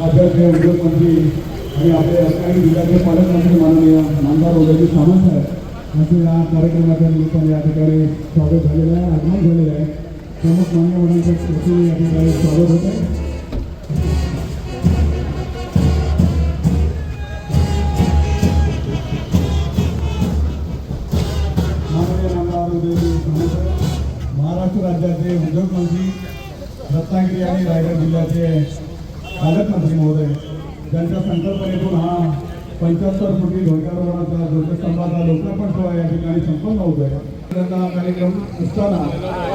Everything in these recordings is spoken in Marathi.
राज्याचे उद्योगमंत्री आणि आपले रत्नागिरी जिल्ह्याचे पालकमंत्री माननीय नामदार उदयजी सामंत साहेब यांचे या कार्यक्रमाच्या निमित्ताने या ठिकाणी स्वागत झालेलं आहे, आगमन झालेलं आहे. प्रमुख मान्यवरांच्या वतीने या ठिकाणी स्वागत होत आहे. माननीय नामदार उदयजी सामंत साहेब, महाराष्ट्र राज्याचे उद्योगमंत्री, रत्नागिरी आणि रायगड जिल्ह्याचे पालकमंत्री महोदय, ज्यांच्या संकल्पनेतून हा 75 कोटी ध्वजारोहणाचा ध्वजस्तंभाचा लोकार्पण सोहळा या ठिकाणी संपन्न होत आहे. हा कार्यक्रम असताना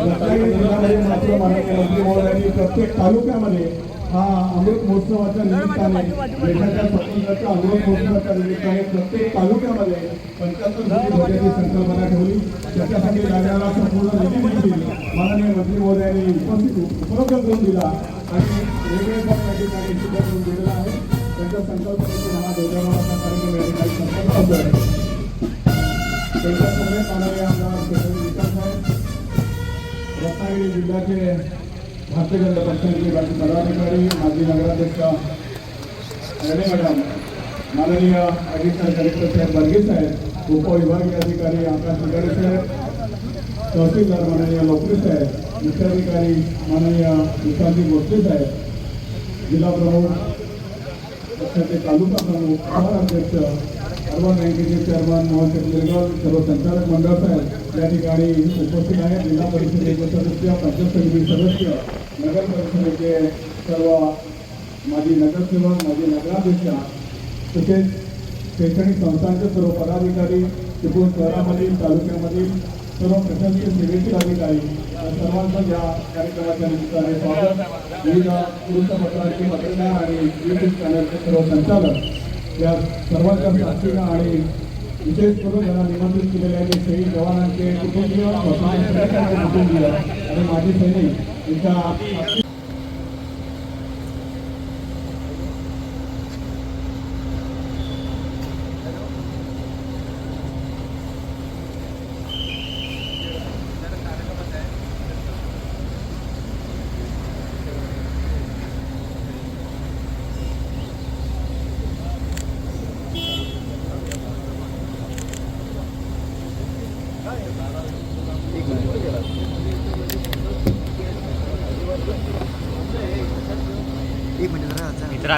रत्नागिरी जिल्ह्यामध्ये मात्र माननीय मंत्री महोदयांनी प्रत्येक तालुक्यामध्ये हा अमृत महोत्सवाच्या निमित्ताने, देशाच्या स्वातंत्र्याच्या अमृत महोत्सवाच्या निमित्ताने प्रत्येक तालुक्यामध्ये 75 कोटी ध्वजाची संकल्पना ठेवली. त्याच्यासाठी लागणारा संपूर्ण निधी देखील माननीय मंत्री महोदयांनी उपलब्ध करून दिला आणि वेगवेगळ्या ठिकाणी सुद्धा करून दिलेला आहे. त्यांच्या संकल्पनेतून हा ध्वजारोहणाचा कार्यक्रम या ठिकाणी संपन्न होतो आहे. त्यांच्यासमोर माननीय आमदार विकास साहेब, रत्नागिरी जिल्ह्याचे भारतीय जनता पक्षाचे पदाधिकारी, माजी नगराध्यक्ष रेणे मॅडम, माननीय ॲडिशनल कलेक्टर साहेब बर्गे साहेब, उपविभागीय अधिकारी आकाश निगाडे साहेब, तहसीलदार माननीय लोकरे साहेब, मुख्याधिकारी माननीय विशांती भोसले साहेब, जिल्हा प्रमुख पक्षाचे तालुका प्रमुख, शहराध्यक्ष, अर्बन बँकेचे चेअरमन मोहन चंद्रगड, सर्व संचालक मंडळ साहेब या ठिकाणी उपस्थित आहेत. जिल्हा परिषदेचे सदस्य, पंचायत समिती सदस्य, नगर परिषदेचे सर्व माजी नगरसेवक, माजी नगराध्यक्ष, तसेच शैक्षणिक संस्थांचे सर्व पदाधिकारी, चिपळूण शहरामधील, तालुक्यामधील सर्व प्रशासकीय सेवेतील अधिकारी, सर्वांचं या कार्यक्रमाच्या निमित्ताने स्वागत. विविध वृत्तपत्रांचे पत्रकार आणि यूट्यूब चॅनलचे सर्व संचालक या सर्वांच्या साक्षीनं आणि विशेष करून त्यांना निमंत्रित केलेले आहे शहीद जवानांचे कुटुंबीय, स्वातंत्र्य कुटुंबीय आणि माजी सैनिक यांच्या एक मिनिट मित्रा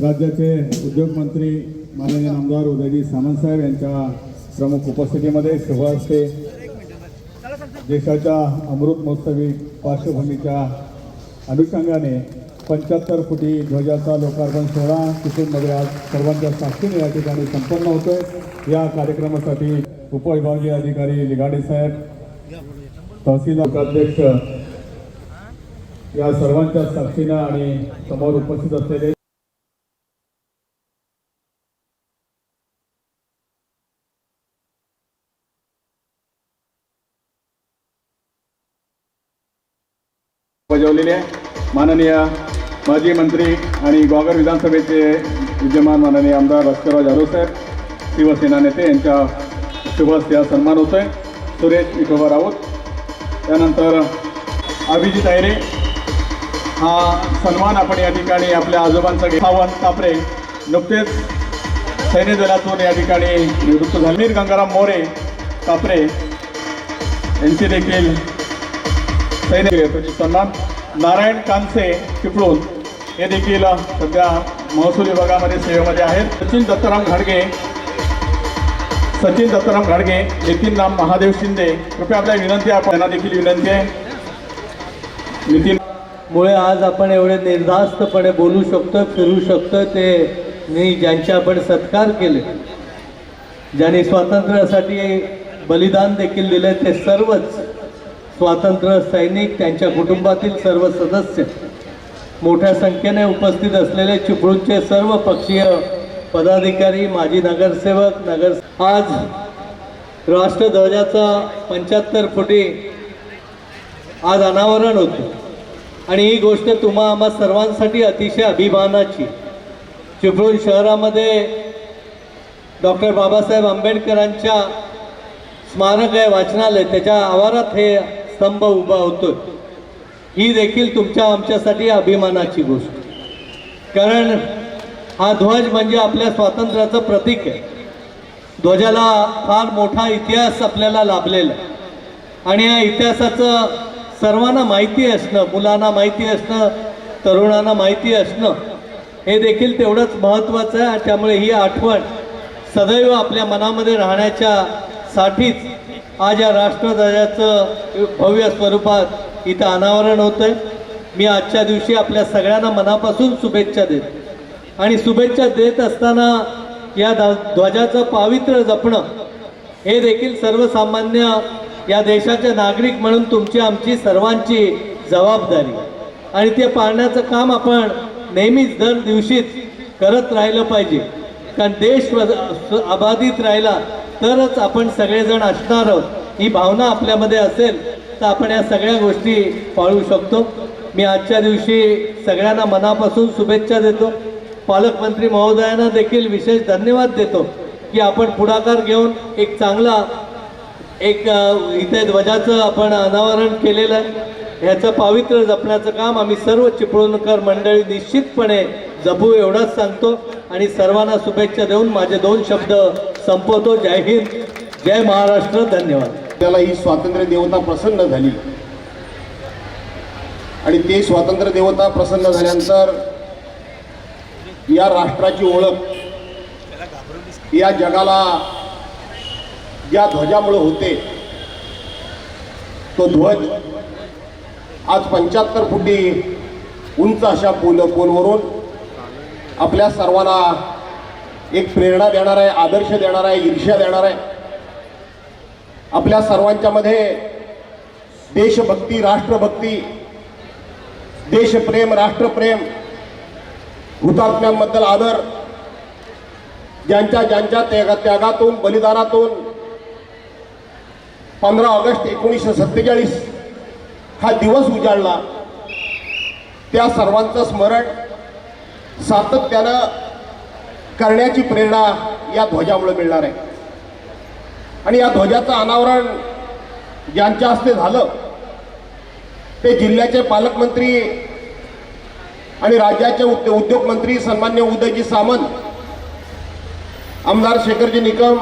राज्याचे उद्योगमंत्री माननीय आमदार उदयजी सामंत साहेब यांच्या प्रमुख उपस्थितीमध्ये शुभहस्ते देशाच्या अमृत महोत्सवी पार्श्वभूमीच्या अनुषंगाने 75 फुटी ध्वजाचा लोकार्पण सोहळा चिपळूणमध्ये आज सर्वांच्या साक्षीने या ठिकाणी संपन्न होतोय। या कार्यक्रमासाठी उपविभागीय अधिकारी लिगाडे साहेब, तहसीलदार अध्यक्ष या सर्वांच्या साक्षीने आणि समोर उपस्थित असलेले बजावलेले आहे। माननीय माजी मंत्री आणि ग्वागर विधानसभेचे विद्यमान माननीय आमदार भास्करराव जाधव साहेब, शिवसेना नेते यांच्या शुभहस्ते सन्मान होतोय। सुरेश विठोबा राऊत, त्यानंतर अभिजित आयरे, हा सन्मान आपण या ठिकाणी आपल्या आजोबांचा सावंत कापरे नुकतेच सैन्य दलातून या ठिकाणी निवृत्त झाले। मीर गंगाराम मोरे कापरे यांचे देखील सैन्य सन्मान। नारायण कांसे चिपळूण हे देखील सध्या महसूल विभागामध्ये सेवेमध्ये आहेत। सचिन दत्ताराम घाडगे, नितीन राम महादेव शिंदे, कृपया आपल्या विनंती आहे, त्यांना देखील विनंती आहे। नितीन मुळे आज आपण एवढे निर्धास्तपणे बोलू शकतो, फिरू शकतो, ते मी ज्यांचे आपण सत्कार केले, ज्यांनी स्वातंत्र्यासाठी बलिदान देखील दिले, ते सर्वच स्वातंत्र्य सैनिक, त्यांच्या कुटुंबातील सर्व सदस्य, मोठ्या संख्येने उपस्थित असलेले चिपळूणचे सर्व पक्षीय पदाधिकारी, माजी नगरसेवक, आज राष्ट्रध्वजाचा 75 फुटी आज अनावरण होतं आणि ही गोष्ट तुम्हा आम्हा सर्वांसाठी अतिशय अभिमानाची। चिपळूण शहरामध्ये डॉक्टर बाबासाहेब आंबेडकरांच्या स्मारक आहे, वाचनालय, त्याच्या आवारात हे स्तंभ उभा होतोय। ही देखील तुमच्या आमच्यासाठी अभिमानाची गोष्ट, कारण हा ध्वज म्हणजे आपल्या स्वातंत्र्याचं प्रतीक आहे। ध्वजाला फार मोठा इतिहास आपल्याला लाभलेला आहे आणि या इतिहासाचं सर्वांना माहिती असणं, मुलांना माहिती असणं, तरुणांना माहिती असणं हे देखील तेवढंच महत्त्वाचं आहे। त्यामुळे ही आठवण सदैव आपल्या मनामध्ये राहण्याच्या साठीच आज या राष्ट्रध्वजाचं भव्य स्वरूपात इथं अनावरण होतंय। मी आजच्या दिवशी आपल्या सगळ्यांना मनापासून शुभेच्छा देतो आणि शुभेच्छा देत असताना या ध्वजाचं पावित्र्य जपणं हे देखील सर्वसामान्य या देशाचे नागरिक म्हणून तुमची आमची सर्वांची जबाबदारी आणि ते पाळण्याचं काम आपण नेहमीच दर दिवशीच करत राहिलं पाहिजे, कारण देश अबाधित राहिला तरच आपण सगळेजण असणार आहोत। ही भावना आपल्यामध्ये असेल तर आपण या सगळ्या गोष्टी पाळू शकतो। मी आजच्या दिवशी सगळ्यांना मनापासून शुभेच्छा देतो। पालकमंत्री महोदयांना देखील विशेष धन्यवाद देतो की आपण पुढाकार घेऊन एक चांगला इथे ध्वजाचं आपण अनावरण केलेलं आहे। ह्याचं पावित्र्य जपण्याचं काम आम्ही सर्व चिपळूणकर मंडळी निश्चितपणे जपू एवढंच सांगतो आणि सर्वांना शुभेच्छा देऊन माझे 2 शब्द संपवतो। जय हिंद, जय महाराष्ट्र, धन्यवाद। त्याला ही स्वातंत्र्य देवता प्रसन्न झाली आणि ते स्वातंत्र्य देवता प्रसन्न झाल्यानंतर या राष्ट्राची ओळख या जगाला ज्या ध्वजामुळे होते, तो ध्वज आज 75 फुटी उंच अशा पोलवरून आपल्या सर्वांना एक प्रेरणा देणार आहे, आदर्श देणार आहे, ईर्ष्या देणार आहे। आपल्या सर्वांच्या मध्ये देशभक्ती, राष्ट्रभक्ती, देशप्रेम, राष्ट्रप्रेम, हुतात्म्यांबद्दल आदर, ज्यांच्या त्यागातून, बलिदानातून 15 ऑगस्ट 1947 हा दिवस उजाडला, त्या सर्वांचं स्मरण सातत्यानं करण्याची प्रेरणा या ध्वजामुळे मिळणार आहे। आणि या ध्वजाचं अनावरण ज्यांच्या हस्ते झालं ते जिल्ह्याचे पालकमंत्री आणि राज्याचे उद्योगमंत्री सन्मान्य उदयजी सामंत, आमदार शेखरजी निकम,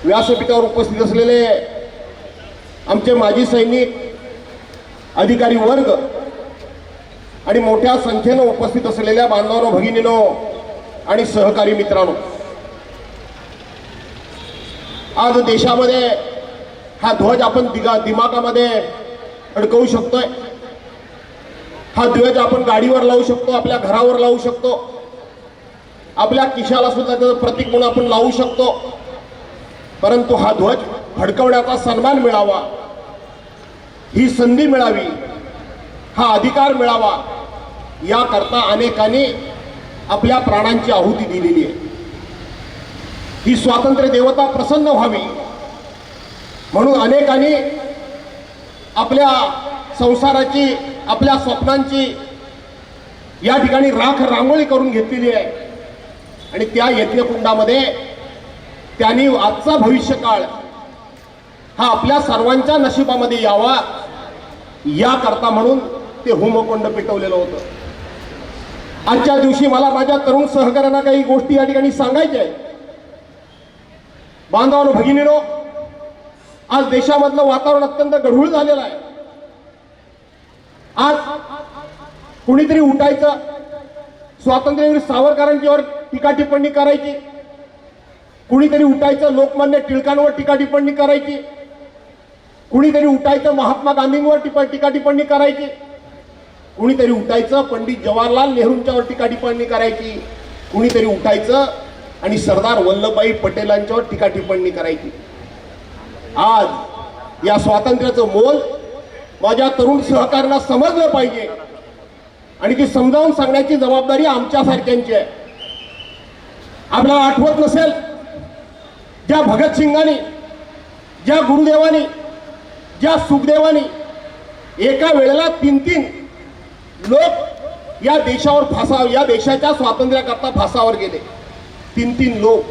व्यासपीठावर उपस्थित असलेले आमचे माजी सैनिक, अधिकारी वर्ग आणि मोठ्या संख्येनं उपस्थित असलेल्या बांधवांनो, भगिनीनो आणि सहकारी मित्रांनो, आज देशामध्ये हा ध्वज आपण दिमागामध्ये अडकवू शकतोय. हा ध्वज आपण गाडीवर लावू शकतो, आपल्या घरावर लावू शकतो, आपल्या खिशाला सुद्धा त्याचं प्रतीक म्हणून आपण लावू शकतो. परंतु हा ध्वज फडकवण्याचा सन्मान मिळावा, ही संधी मिळावी, हा अधिकार मिळावा, याकरता अनेकांनी आपल्या प्राणांची आहुती दिलेली आहे. ही स्वातंत्र्य देवता प्रसन्न व्हावी म्हणून अनेकांनी आपल्या संसाराची, आपल्या स्वप्नांची या ठिकाणी राख रांगोळी करून घेतलेली आहे. आणि त्या यज्ञकुंडामध्ये त्यांनी आजचा भविष्यकाळ हा आपल्या सर्वांच्या नशिबामध्ये यावा, याकरता म्हणून ते होमकुंड पेटवलेलं होतं. आजच्या दिवशी मला माझ्या तरुण सहकाऱ्यांना काही गोष्टी या ठिकाणी सांगायच्या आहेत. बांधवांनो, भगिनीनो, आज देशामधलं वातावरण अत्यंत गढूळ झालेलं आहे. आज कुणीतरी उठायचं, स्वातंत्र्यवीर सावरकरांच्यावर टीका टिप्पणी करायची, कुणीतरी उठायचं लोकमान्य टिळकांवर टीका टिप्पणी करायची, कुणीतरी उठायचं महात्मा गांधींवर टीका टिप्पणी करायची, कुणीतरी उठायचं पंडित जवाहरलाल नेहरूंच्यावर टीका टिप्पणी करायची, कुणीतरी उठायचं आणि सरदार वल्लभभाई पटेलांच्यावर टीका टिप्पणी करायची. आज या स्वातंत्र्याचं मोल माझ्या तरुण सहकाऱ्यांना समजलं पाहिजे आणि ती समजावून सांगण्याची जबाबदारी आमच्यासारख्यांची आहे. आपल्याला आठवत नसेल, ज्या भगतसिंगांनी, ज्या गुरुदेवांनी, ज्या सुखदेवांनी एका वेळेला 3-3 लोक या देशावर या देशाच्या स्वातंत्र्याकरता फासावर गेले. 3-3 लोक,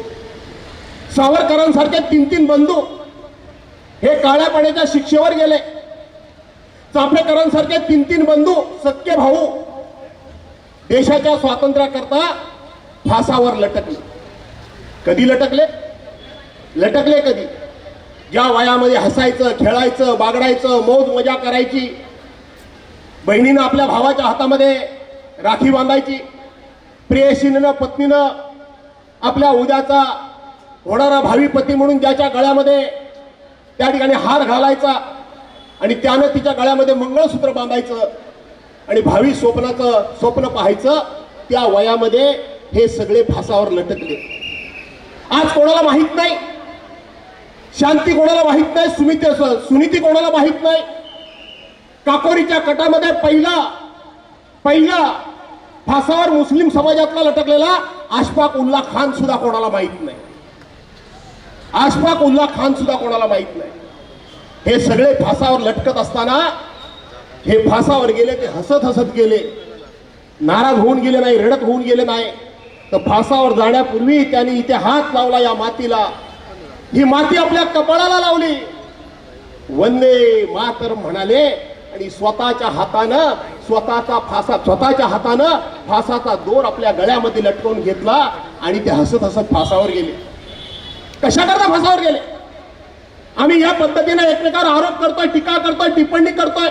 सावरकरांसारखे 3-3 बंधू हे काळ्या पाण्याच्या शिक्षेवर गेले. चाफेकरांसारखे 3-3 बंधू, सख्खे भाऊ देशाच्या स्वातंत्र्याकरता फासावर लटकले. कधी लटकले? लटकले कधी? ज्या वयामध्ये हसायचं, खेळायचं, बागडायचं, मौज मजा करायची, बहिणीनं आपल्या भावाच्या हातामध्ये राखी बांधायची, प्रेयसीनं, पत्नीनं आपल्या उद्याचा होणारा भावी पती म्हणून ज्याच्या गळ्यामध्ये त्या ठिकाणी हार घालायचा आणि त्यानं तिच्या गळ्यामध्ये मंगळसूत्र बांधायचं आणि भावी स्वप्न पाहायचं, त्या वयामध्ये हे सगळे फासावर लटकले. आज कोणाला माहित नाही, शांती कोणाला माहित नाही, सुनीती कोणाला माहित नाही. काकोरीच्या कटामध्ये पहिला फासावर मुस्लिम समाजातला लटकलेला अशफाक उल्ला खान सुद्धा कोणाला माहित नाही. अशफाक उल्ला खान सुद्धा कोणाला माहित नाही. हे सगळे फासावर लटकत असताना हे फासावर गेले, ते हसत हसत गेले, नाराज होऊन गेले नाही, रडत होऊन गेले नाही. तर फासावर जाण्यापूर्वी त्यांनी इथे हात लावला या मातीला. ही माती आपल्या कपाळाला लावली, वंदे मातरम म्हणाले आणि स्वतःच्या हातानं फासाचा दोर आपल्या गळ्यामध्ये लटकवून घेतला आणि ते हसत हसत फासावर गेले. कशाकरता फासावर गेले? आम्ही या पद्धतीने एकमेकावर आरोप करतोय, टीका करतोय, टिप्पणी करतोय,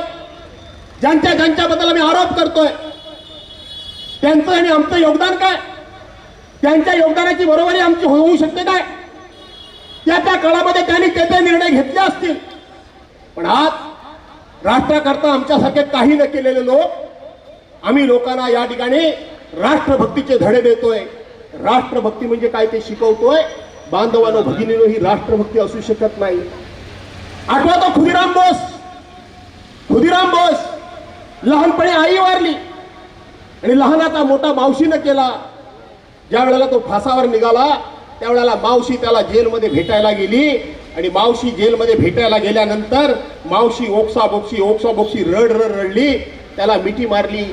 ज्यांच्याबद्दल आम्ही आरोप करतोय, त्यांचं आणि आमचं योगदान काय? त्यांच्या योगदानाची बरोबरी आमची होऊ शकते काय? त्या काळामध्ये त्यांनी ते निर्णय घेतले असतील. पण आज राष्ट्राकरता आमच्यासारखे काही न केलेले लोक, आम्ही लोकांना या ठिकाणी राष्ट्रभक्तीचे धडे देतोय. राष्ट्रभक्ती म्हणजे काय ते शिकवतोय. बांधवांनो, भगिनीनो, ही राष्ट्रभक्ती असू शकत नाही. आठवतो खुदिराम बोस लहानपणी आई वारली आणि लहानाचा मोठा मावशीनं केला. ज्या वेळेला तो फासावर निघाला त्यावेळेला मावशी त्याला जेलमध्ये भेटायला गेली आणि मावशी जेलमध्ये भेटायला गेल्यानंतर मावशी ओक्साबोक्शी रडली, त्याला मिठी मारली.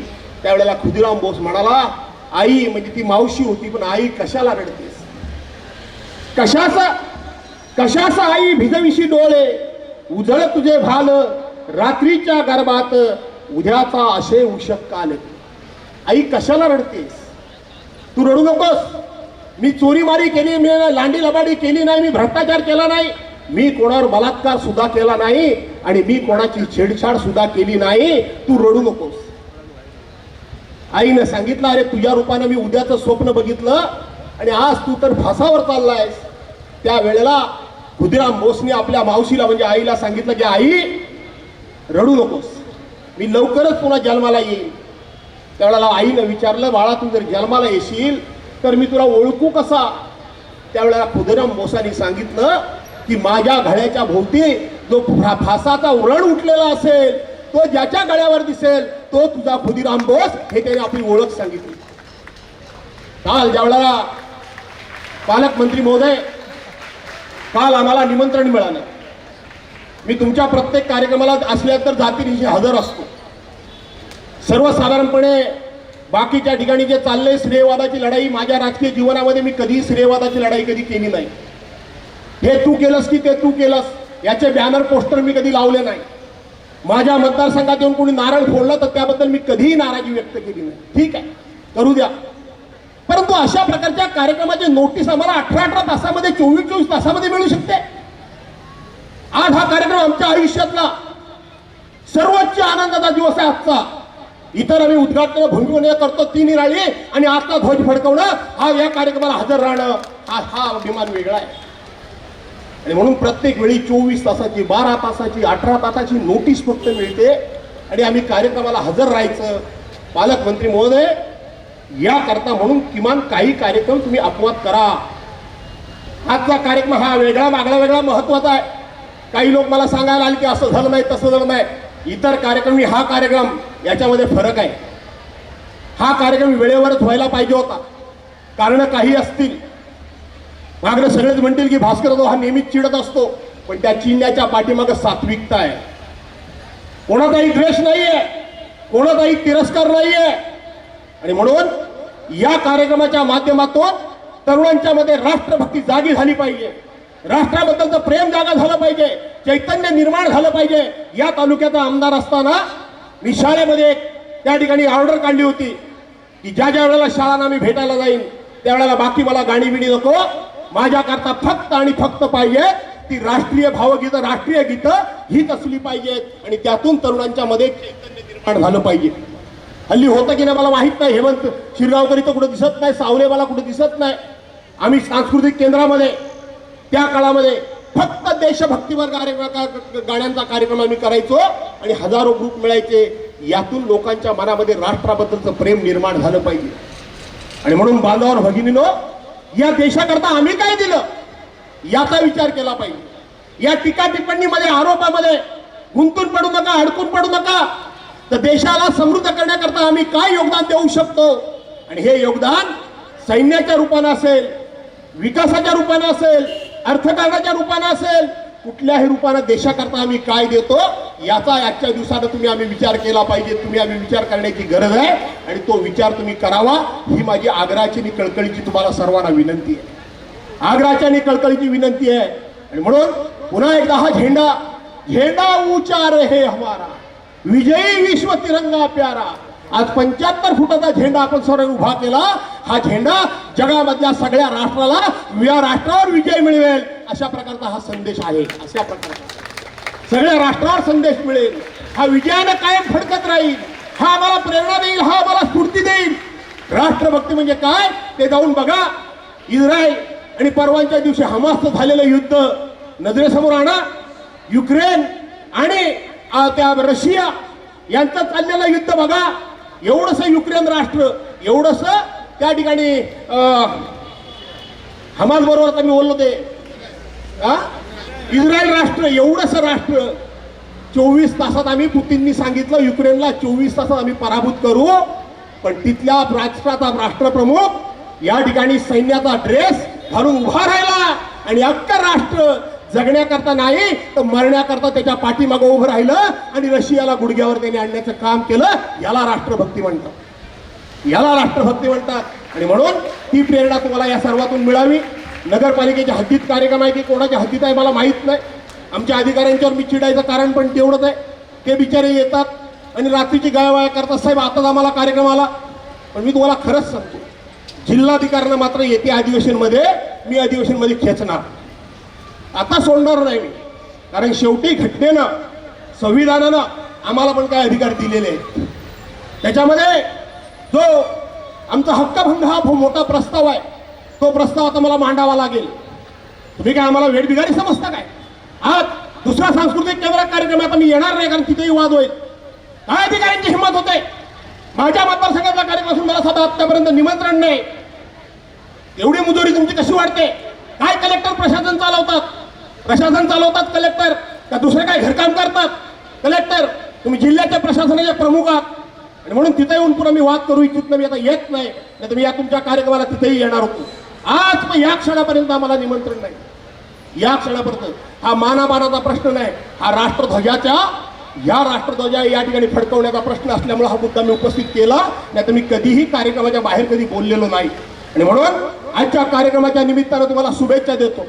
त्यावेळेला खुदिराम बोस म्हणाला, आई म्हणजे ती मावशी होती, पण आई कशाला रडतेस? कशाचा आई भिजविशी डोळे, उजळ तुझे भाल रात्रीच्या गर्भात, उद्याचा असे उषक काल. आई कशाला रडतेस? तू रडू नकोस. मी चोरीमारी केली, मी लांडी लबाडी केली नाही, मी भ्रष्टाचार केला नाही, मी कोणावर बलात्कार सुद्धा केला नाही आणि मी कोणाची छेडछाड सुद्धा केली नाही. तू रडू नकोस. आईनं सांगितलं, अरे तुझ्या रूपानं मी उद्याचं स्वप्न बघितलं आणि आज तू तर फासावर चाललायस. त्या वेळेला खुदिराम बोसने आपल्या मावशीला म्हणजे आईला सांगितलं की आई रडू नकोस, मी लवकरच पुन्हा जन्माला येईल. त्यावेळेला आईनं विचारलं, बाळा तू जर जन्माला येशील तर मी तुला ओळखू कसा? त्यावेळेला खुदिराम बोसांनी सांगितलं की माझ्या गळ्याच्या भोवती जो फासाचा उरण उठलेला असेल, तो ज्याच्या गळ्यावर दिसेल तो तुझा खुदिराम बोस, हे त्याने आपली ओळख सांगितली. काल ज्यावेळेला पालकमंत्री महोदय, काल आम्हाला निमंत्रण मिळालं. मी तुमच्या प्रत्येक कार्यक्रमाला असल्या तर जातीनिशी हजर असतो. सर्वसाधारणपणे बाकीच्या ठिकाणी जे चाललंय श्रेयवादाची लढाई, माझ्या राजकीय जीवनामध्ये मी कधीही श्रेयवादाची लढाई कधी केली नाही. हे तू केलंस की ते तू केलंस याचे बॅनर पोस्टर मी कधी लावले नाही. माझ्या मतदारसंघात येऊन कोणी नारळ फोडलं तर त्याबद्दल मी कधीही नाराजी व्यक्त केली नाही. ठीक आहे, करू द्या. परंतु अशा प्रकारच्या कार्यक्रमाची नोटीस आम्हाला 18 तासामध्ये 24 तासामध्ये मिळू शकते. आज हा कार्यक्रम आमच्या आयुष्यातला सर्वोच्च आनंदाचा दिवस आहे आजचा. इतर आम्ही उद्घाटन भूमिपूजन करतो ती निराळी आणि आजचा ध्वज फडकवणं हा या कार्यक्रमाला हजर राहणं हा अभिमान वेगळा आहे. आणि म्हणून प्रत्येक वेळी 24 तासाची 12 तासाची 18 तासाची नोटीस फक्त मिळते आणि आम्ही कार्यक्रमाला हजर राहायचं. पालकमंत्री महोदय, याकरता म्हणून किमान काही कार्यक्रम तुम्ही अपवाद करा. आजचा कार्यक्रम हा वेगळा वेगळा महत्वाचा आहे. काही लोक मला सांगायला आले की असं झालं नाही तसं झालं नाही. इतर कार्यक्रम हा कार्यक्रम याच्यामध्ये फरक आहे. हा कार्यक्रम वेळेवरच व्हायला पाहिजे होता. कारण काही असतील, मागणं सगळेच म्हणतील की भास्कर हा नेहमीच चिडत असतो, पण त्या चिडण्याच्या पाठीमागं सात्विकता आहे. कोणाचाही द्वेष नाहीये, कोणाचाही तिरस्कार नाहीये. आणि म्हणून या कार्यक्रमाच्या माध्यमातून तरुणांच्या मध्ये राष्ट्रभक्ती जागी झाली पाहिजे, राष्ट्राबद्दलचं प्रेम जागा झालं पाहिजे, चैतन्य निर्माण झालं पाहिजे. या तालुक्याचा आमदार असताना मी शाळेमध्ये त्या ठिकाणी ऑर्डर काढली होती की ज्या ज्या वेळेला शाळांना मी भेटायला जाईन त्यावेळेला बाकी मला गाणी बिणी नको, माझ्याकरता फक्त आणि फक्त पाहिजे ती राष्ट्रीय भावगीतं, राष्ट्रीय गीतं हीच असली पाहिजेत आणि त्यातून तरुणांच्या मध्ये चैतन्य निर्माण झालं पाहिजे. हल्ली होतं की नाही मला माहित नाही. हेमंत शिरगावकर इथं कुठं दिसत नाही, सावले मला कुठं दिसत नाही. आम्ही सांस्कृतिक केंद्रामध्ये त्या काळामध्ये फक्त देशभक्तीवर गाण्यांचा कार्यक्रम आम्ही करायचो आणि हजारो ग्रुप मिळायचे. यातून लोकांच्या मनामध्ये राष्ट्राबद्दलचं प्रेम निर्माण झालं पाहिजे. आणि म्हणून बांधवांनो भगिनीनो, या देशाकरता आम्ही काय दिलं याचा विचार केला पाहिजे. या टीका टिप्पणीमध्ये आरोपामध्ये गुंतून पडू नका, अडकून पडू नका. तर देशाला समृद्ध करण्याकरता आम्ही काय योगदान देऊ शकतो आणि हे योगदान सैन्याच्या रूपानं असेल, विकासाच्या रूपानं असेल, अर्थकारणाच्या रूपानं असेल, कुठल्याही रूपानं देशाकरता आम्ही काय देतो याचा आजच्या दिवसानं तुम्ही आम्ही विचार केला पाहिजे. तुम्ही आम्ही विचार करण्याची गरज आहे आणि तो विचार तुम्ही करावा ही माझी आग्रहाची आणि कळकळीची तुम्हाला सर्वांना विनंती आहे. आग्रहाची आणि कळकळीची विनंती आहे. आणि म्हणून पुन्हा एकदा हा झेंडा ऊंचा रहे हमारा, विजयी विश्व तिरंगा प्यारा. आज 75 फुटाचा झेंडा आपण सर्व उभा केला. हा झेंडा जगामधल्या सगळ्या राष्ट्राला या राष्ट्रावर विजय मिळवेल अशा प्रकारचा हा संदेश आहे. अशा प्रकारचा सगळ्या राष्ट्रावर संदेश मिळेल. हा विजयानं कायम फडकत राहील. हा आम्हाला प्रेरणा देईल, हा आम्हाला स्फूर्ती देईल. राष्ट्रभक्ती म्हणजे काय ते जाऊन बघा. इस्रायल आणि परवांच्या दिवशी हमासचं झालेलं युद्ध नजरेसमोर आणा. युक्रेन आणि त्या रशिया यांचं चाललेलं युद्ध बघा. एवढंसं युक्रेन राष्ट्र, एवढंसं त्या ठिकाणी हमास बरोबर मी बोललो ते इस्रायल राष्ट्र, एवढंसं राष्ट्र 24 तासात आम्ही पुतीननी सांगितलं युक्रेनला 24 तासात आम्ही पराभूत करू. पण तिथल्या राष्ट्राचा राष्ट्रप्रमुख या ठिकाणी सैन्याचा ड्रेस घालून उभा राहिला आणि अख्खं राष्ट्र जगण्याकरता नाही तर मरण्याकरता त्याच्या पाठीमागं उभं राहिलं आणि रशियाला गुडघ्यावर त्याने आणण्याचं काम केलं. याला राष्ट्रभक्ती म्हणतात, याला राष्ट्रभक्ती म्हणतात. आणि म्हणून ही प्रेरणा तुम्हाला या सर्वातून मिळावी. नगरपालिकेच्या हद्दीत कार्यक्रम आहे की कोणाच्या हद्दीत आहे मला माहीत नाही. आमच्या अधिकाऱ्यांच्यावर मी चिडायचं कारण पण तेवढंच आहे. ते बिचारे येतात आणि रात्रीची गायवाया करतात, साहेब आताच आम्हाला कार्यक्रम आला. पण मी तुम्हाला खरंच सांगतो, जिल्हाधिकाऱ्यांना मात्र येते अधिवेशनमध्ये मी अधिवेशनमध्ये खेचणार, आता सोडणार नाही मी. कारण शेवटी घटनेनं संविधानानं आम्हाला पण काय अधिकार दिलेले आहेत. त्याच्यामध्ये जो आमचा हक्कभंग हा मोठा प्रस्ताव आहे, तो प्रस्ताव आता मला मांडावा लागेल. तुम्ही काय आम्हाला वेठबिगारी समजता काय? आज दुसरा सांस्कृतिक केंद्र कार्यक्रम आता मी येणार नाही, कारण तिथेही वाद होईल. काय अधिकाऱ्यांची हिंमत होते? माझ्या मतदारसंघाचा कार्यक्रम असून मला साधा आतापर्यंत निमंत्रण नाही. एवढी मुजोरी तुमची कशी वाढते? काय कलेक्टर प्रशासन चालवतात कलेक्टर, का दुसरे काय घरकाम करतात कलेक्टर? तुम्ही जिल्ह्याच्या प्रशासनाचे प्रमुख आहात आणि म्हणून तिथे येऊन पुन्हा मी वाद करू इच्छित नाही. मी आता येत नाही, तर मी या तुमच्या कार्यक्रमाला तिथेही येणार होतो. आज पण या क्षणापर्यंत आम्हाला निमंत्रण नाही. या क्षणापर्यंत हा मानामानाचा प्रश्न नाही, हा राष्ट्रध्वजा या ठिकाणी फडकवण्याचा प्रश्न असल्यामुळे हा मुद्दा मी उपस्थित केला. नाही तर मी कधीही कार्यक्रमाच्या बाहेर कधी बोललेलो नाही. आणि म्हणून आजच्या कार्यक्रमाच्या निमित्तानं तुम्हाला शुभेच्छा देतो.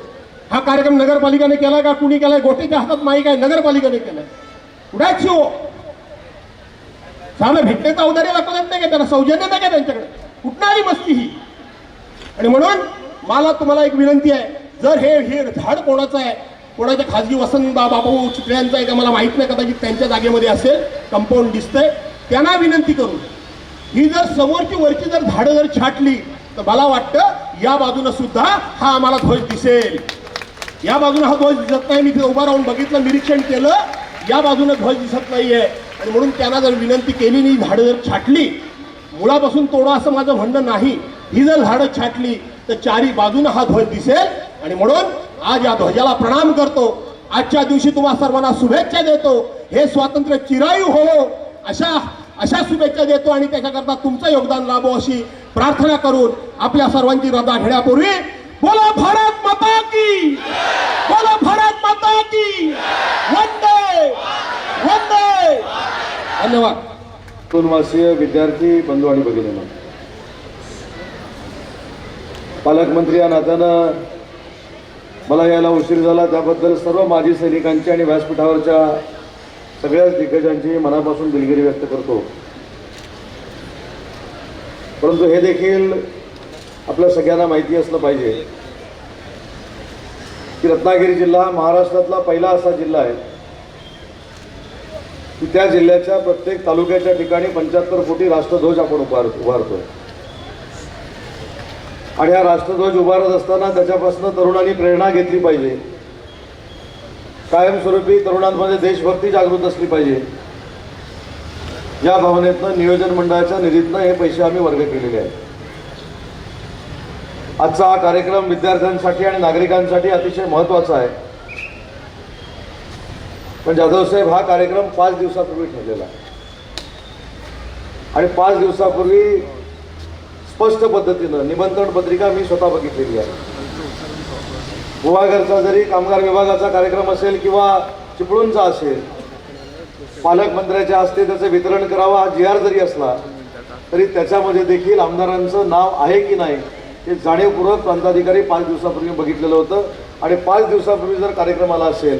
हा कार्यक्रम नगरपालिकेने केलाय का कुणी केलाय? गोष्टीच्या हातात माहीत आहे, नगरपालिकेने केलाय. कुणाची हो साधं भेटण्याचा औदार्य दाखवत नाही का? त्यांना सौजन्य नाही का त्यांच्याकडे? कुठं आली मस्ती ही? आणि म्हणून मला तुम्हाला एक विनंती आहे, जर हे झाड कोणाचं आहे, कोणाच्या खाजगी वसंत बाबू चितळ्यांचं आहे का मला माहित नाही, कदाचित त्यांच्या जागेमध्ये असेल, कंपाऊंड दिसतंय, त्यांना विनंती करून ही जर समोरची वरची जर झाडं जर छाटली तर मला वाटतं या बाजूनं सुद्धा हा आम्हाला ध्वज दिसेल. या बाजूने हा ध्वज दिसत नाही. मी तिथे उभा राहून बघितलं, निरीक्षण केलं, या बाजूने ध्वज दिसत नाहीये. आणि म्हणून त्यांना जर विनंती केली नाही, झाडं जर छाटली, मुळापासून तोडा असं माझं म्हणणं नाही, ही जर झाडं छाटली तर चारी बाजूने हा ध्वज दिसेल. आणि म्हणून आज या ध्वजाला प्रणाम करतो. आजच्या दिवशी तुम्हा सर्वांना शुभेच्छा देतो. हे स्वातंत्र्य चिरायू हो अशा शुभेच्छा देतो आणि त्याच्याकरता तुमचं योगदान लाभो अशी प्रार्थना करून आपल्या सर्वांची रजा घेण्यापूर्वी बोला भारत माता की, बोला भारत माता की, वंदे वंदे. धन्यवाद. वनवासीय विद्यार्थी बंधू आणि भगिनींनो, पालकमंत्री या नात्यानं मला यायला उशीर झाला, त्याबद्दल सर्व माजी सैनिकांची आणि व्यासपीठावरच्या सगळ्याच दिग्गजांची मनापासून दिलगिरी व्यक्त करतो. परंतु हे देखील आपल्या सगळ्यांना माहिती असलं पाहिजे की रत्नागिरी जिल्हा महाराष्ट्रातला पहिला असा जिल्हा आहे की त्या जिल्ह्याच्या प्रत्येक तालुक्याच्या ठिकाणी 75 फुटी राष्ट्रध्वज आपण उभारतोय. आणि हा राष्ट्रध्वज उभारत असताना त्याच्यापासून तरुणांनी प्रेरणा घेतली पाहिजे. कायमस्वरूपी तरुणांमध्ये देशभक्ती जागृत असली पाहिजे. या भावनेतनं नियोजन मंडळाच्या निधीतनं हे पैसे आम्ही वर्ग केलेले आहेत. आजचा हा कार्यक्रम विद्यार्थ्यांसाठी आणि नागरिकांसाठी अतिशय महत्त्वाचा आहे. पण जाधव साहेब, हा कार्यक्रम 5 दिवसापूर्वी ठरलेला आहे आणि 5 दिवसापूर्वी स्पष्ट पद्धतीनं निमंत्रण पत्रिका मी स्वतः बघितलेली आहे. गुहागरचा जरी कामगार विभागाचा कार्यक्रम असेल किंवा चिपळूणचा असेल, पालकमंत्र्याच्या हस्ते त्याचं वितरण करावं हा GR जरी असला तरी त्याच्यामध्ये देखील आमदारांचं नाव आहे की नाही हे जाणीवपूर्वक प्रांताधिकारी 5 दिवसापूर्वी बघितलेलं होतं. आणि 5 दिवसापूर्वी जर कार्यक्रम आला असेल,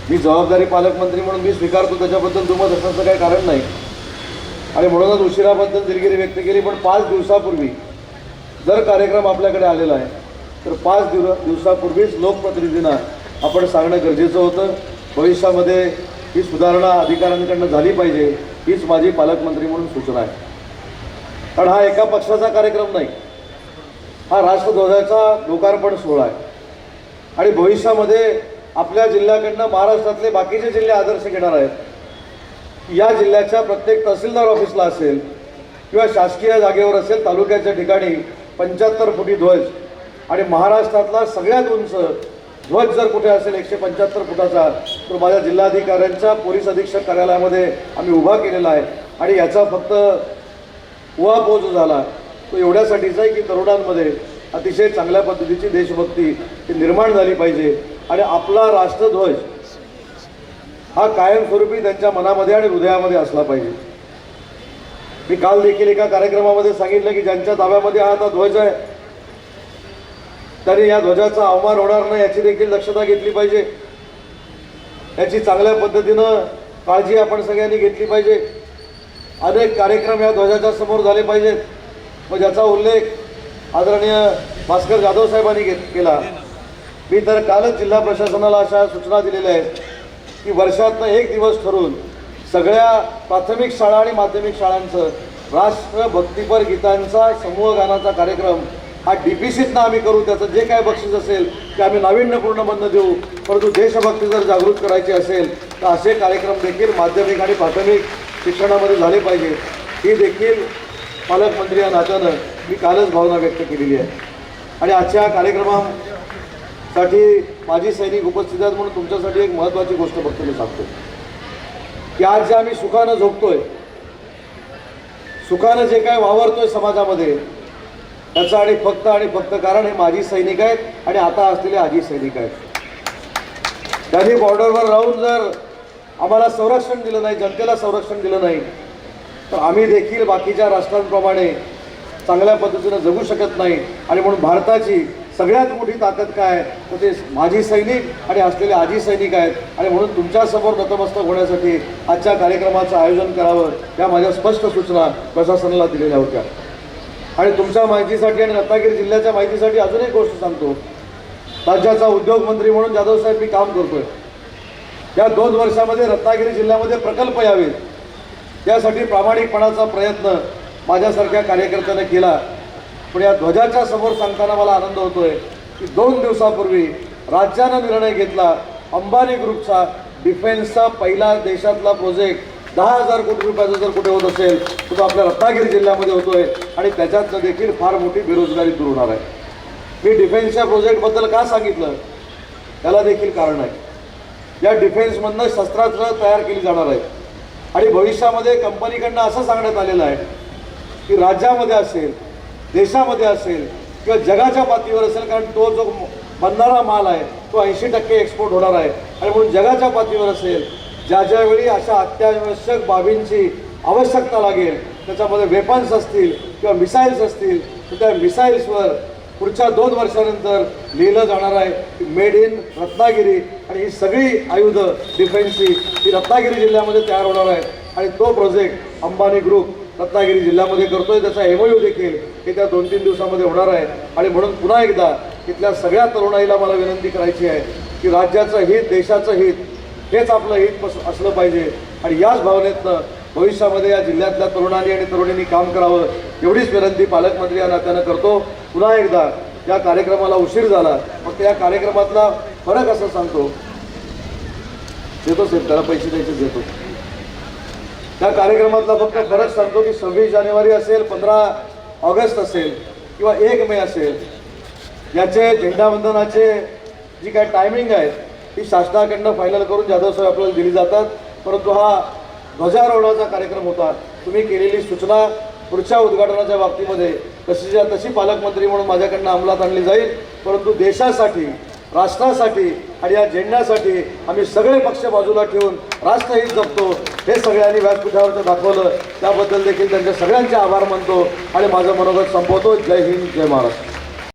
मी जबाबदारी पालकमंत्री म्हणून मी स्वीकारतो, त्याच्याबद्दल दुमत असण्याचं काही कारण नाही आणि म्हणूनच उशिराबद्दल दिलगिरी व्यक्त केली. पण 5 दिवसापूर्वी जर कार्यक्रम आपल्याकडे आलेला आहे तर 5 दिवसापूर्वीच लोकप्रतिनिधींना आपण सांगणं गरजेचं होतं. भविष्यामध्ये ही सुधारणा अधिकाऱ्यांकडनं झाली पाहिजे, हीच माझी पालकमंत्री म्हणून सूचना आहे. कारण हा एका पक्षाचा कार्यक्रम नाही, हा राष्ट्रध्वजाचा लोकार्पण सोहळा आहे. आणि भविष्यामध्ये आपल्या जिल्ह्याकडनं महाराष्ट्रातले बाकीचे जिल्हे आदर्श घेणार आहेत. या जिल्ह्याच्या प्रत्येक तहसीलदार ऑफिसला असेल किंवा शासकीय जागेवर असेल, तालुक्याच्या ठिकाणी 75 फुटी ध्वज आणि महाराष्ट्रातला सगळ्यात उंच ध्वज जर कुठे असेल 175 फुटाचा, तर माझ्या जिल्हाधिकाऱ्यांच्या पोलीस अधीक्षक कार्यालयामध्ये आम्ही उभा केलेला आहे. आणि याचा फक्त उहापोह जो झाला तो एवढ्यासाठीचा आहे की तरुणांमध्ये अतिशय चांगल्या पद्धतीची देशभक्ती ही निर्माण झाली पाहिजे आणि आपला राष्ट्रध्वज हा कायमस्वरूपी त्यांच्या मनामध्ये आणि हृदयामध्ये असला पाहिजे. मी काल देखील एका कार्यक्रमामध्ये सांगितलं की ज्यांच्या ताब्यामध्ये हा आता ध्वज आहे त्यांनी या ध्वजाचा अवमान होणार नाही याची देखील दक्षता घेतली पाहिजे. याची चांगल्या पद्धतीनं काळजी आपण सगळ्यांनी घेतली पाहिजे. अनेक कार्यक्रम या ध्वजाच्या समोर झाले पाहिजेत व ज्याचा उल्लेख आदरणीय भास्कर जाधव साहेबांनी केला. मी तर कालच जिल्हा प्रशासनाला अशा सूचना दिलेल्या आहेत की वर्षातनं एक दिवस ठरवून सगळ्या प्राथमिक शाळा आणि माध्यमिक शाळांचं राष्ट्रभक्तीपर गीतांचा समूह गानाचा कार्यक्रम हा DPCतनं आम्ही करू. त्याचं जे काय बक्षीस असेल ते आम्ही नाविन्यपूर्णमधनं देऊ. परंतु देशभक्ती जर जागृत करायची असेल तर असे कार्यक्रम देखील माध्यमिक आणि प्राथमिक शिक्षणामध्ये झाले पाहिजे. ही देखील पालकमंत्री या नात्यानं मी कालच भावना व्यक्त केलेली आहे. आणि आजच्या कार्यक्रमासाठी माजी सैनिक उपस्थित आहेत म्हणून तुमच्यासाठी एक महत्त्वाची गोष्ट फक्त मी सांगतो की आज जे आम्ही सुखानं झोपतोय, सुखानं जे काय वावरतोय समाजामध्ये, त्याचं आणि फक्त कारण हे माजी सैनिक आहेत आणि आता असलेले आजी सैनिक आहेत. त्यांनी बॉर्डरवर राहून जर आम्हाला संरक्षण दिलं नाही, जनतेला संरक्षण दिलं नाही, तर आम्ही देखील बाकीच्या राष्ट्रांप्रमाणे चांगल्या पद्धतीनं जगू शकत नाही. आणि म्हणून भारताची सगळ्यात मोठी ताकद काय आहे तर ते माजी सैनिक आणि असलेले आजी सैनिक आहेत. आणि म्हणून तुमच्यासमोर नतमस्तक होण्यासाठी आजच्या कार्यक्रमाचं आयोजन करावं या माझ्या स्पष्ट सूचना प्रशासनाला दिलेल्या होत्या. आणि तुमच्या माहितीसाठी आणि रत्नागिरी जिल्ह्याच्या माहितीसाठी अजून एक गोष्ट सांगतो. राज्याचा उद्योगमंत्री म्हणून जाधव साहेब मी काम करतोय. या 2 वर्षामध्ये रत्नागिरी जिल्ह्यामध्ये प्रकल्प यावेत त्यासाठी प्रामाणिकपणाचा प्रयत्न माझ्यासारख्या कार्यकर्त्याने केला. पण या ध्वजाच्या समोर सांगताना मला आनंद होतोय की 2 दिवसापूर्वी राज्यानं निर्णय घेतला अंबानी ग्रुपचा डिफेन्सचा पहिला देशातला प्रोजेक्ट 10,000 कोटी रुपयाचा जर कुठे होत असेल तर तो आपल्या रत्नागिरी जिल्ह्यामध्ये होतोय. आणि त्याच्यातनं देखील फार मोठी बेरोजगारी दूर होणार आहे. मी डिफेन्सच्या प्रोजेक्टबद्दल का सांगितलं त्याला देखील कारण आहे. या डिफेन्समधनं शस्त्रास्त्र तयार केली जाणार आहेत आणि भविष्यामध्ये कंपनीकडनं असं सांगण्यात आलेलं आहे की राज्यामध्ये असेल, देशामध्ये असेल किंवा जगाच्या पातळीवर असेल, कारण तो जो बनणारा माल आहे तो 80% एक्सपोर्ट होणार आहे. आणि म्हणून जगाच्या पातळीवर असेल, ज्या ज्यावेळी अशा अत्यावश्यक बाबींची आवश्यकता लागेल, त्याच्यामध्ये वेपन्स असतील किंवा मिसाईल्स असतील, तर त्या मिसाईल्सवर पुढच्या 2 वर्षानंतर लिहिलं जाणार आहे की मेड इन रत्नागिरी. आणि ही सगळी आयुधं डिफेन्सची ही रत्नागिरी जिल्ह्यामध्ये तयार होणार आहेत. आणि तो प्रोजेक्ट अंबानी ग्रुप रत्नागिरी जिल्ह्यामध्ये करतोय. त्याचा MOU देखील येत्या 2-3 दिवसामध्ये होणार आहे. आणि म्हणून पुन्हा एकदा तिथल्या सगळ्या तरुणाईला मला विनंती करायची आहे की राज्याचं हित, देशाचं हित हेच आपलं हित असलं पाहिजे. आणि याच भावनेतनं भविष्यामध्ये या जिल्ह्यातल्या तरुणांनी आणि तरुणींनी काम करावं एवढीच विनंती पालकमंत्री या नात्यानं करतो. पुन्हा एकदा या कार्यक्रमाला उशीर झाला, फक्त या कार्यक्रमातला फरक असं सांगतो, देतो साहेब त्याला पैसे द्यायचे देतो. त्या कार्यक्रमातला फक्त फरक सांगतो की 26 जानेवारी असेल, 15 ऑगस्ट असेल किंवा 1 मे असेल, याचे झेंडावंदनाचे जी काय टायमिंग आहे ती शासनाकडनं फायनल करून जाधव साहेब आपल्याला दिली जातात. परंतु हा ध्वजारोहणाचा कार्यक्रम होता. तुम्ही केलेली सूचना पुढच्या उद्घाटनाच्या बाबतीमध्ये तशी पालकमंत्री म्हणून माझ्याकडनं अंमलात आणली जाईल. परंतु देशासाठी, राष्ट्रासाठी आणि या झेंड्यासाठी आम्ही सगळे पक्ष बाजूला ठेवून राष्ट्रहित जपतो हे सगळ्यांनी व्यासपीठावरचं दाखवलं. त्याबद्दल देखील त्यांच्या सगळ्यांचे आभार मानतो आणि माझं मनोगत संपवतो. जय हिंद, जय महाराष्ट्र.